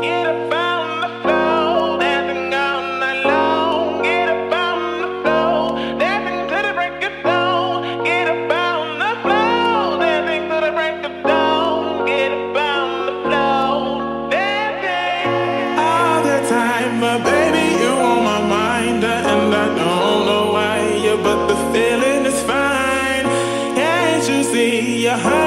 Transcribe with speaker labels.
Speaker 1: Get up on the floor, dancing all night long. Get up on the floor, dancing to the break of dawn. Get up on the floor, dancing to the break of dawn. Get up on the floor, dancing all the time, but baby, you on my mind, and I don't know why, yeah, but the feeling is fine. Can't you see you're high?